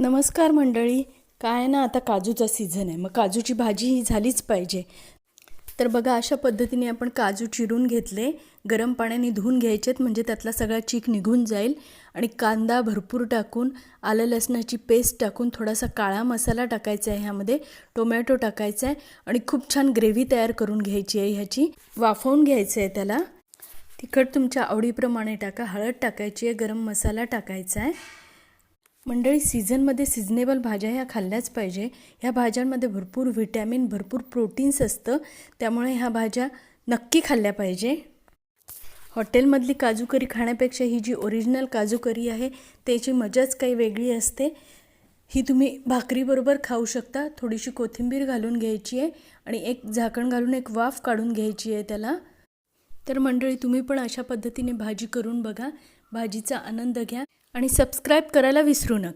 नमस्कार मंडळी. काय ना, आता काजूचा सीझन आहे, मग काजूची भाजी ही झालीच पाहिजे. तर बघा, अशा पद्धतीने आपण काजू चिरून घेतले, गरम पाण्याने धुवून घ्यायचेत म्हणजे त्यातला सगळा चीक निघून जाईल. आणि कांदा भरपूर टाकून, आलं लसणाची पेस्ट टाकून, थोडासा काळा मसाला टाकायचा आहे, ह्यामध्ये टोमॅटो टाकायचा आहे आणि खूप छान ग्रेव्ही तयार करून घ्यायची आहे. ह्याची वाफवून घ्यायचं आहे त्याला. तिखट तुमच्या आवडीप्रमाणे टाका, हळद टाकायची आहे, गरम मसाला टाकायचा आहे. मंडळी, सीझनमध्ये सिजनेबल भाज्या ह्या खाल्ल्याच पाहिजे. ह्या भाज्यांमध्ये भरपूर व्हिटॅमिन, भरपूर प्रोटीन्स असतं, त्यामुळे ह्या भाज्या नक्की खाल्ल्या पाहिजे. हॉटेलमधली काजू करी खाण्यापेक्षा ही जी ओरिजिनल काजू करी आहे त्याची मजाच काही वेगळी असते. ही तुम्ही भाकरीबरोबर खाऊ शकता. थोडीशी कोथिंबीर घालून घ्यायची आहे आणि एक झाकण घालून एक वाफ काढून घ्यायची आहे त्याला. तर मंडळी, तुम्ही पण अशा पद्धतीने भाजी करून बघा, भाजीचा आनंद घ्या आणि सबस्क्राईब करायला विसरू नका.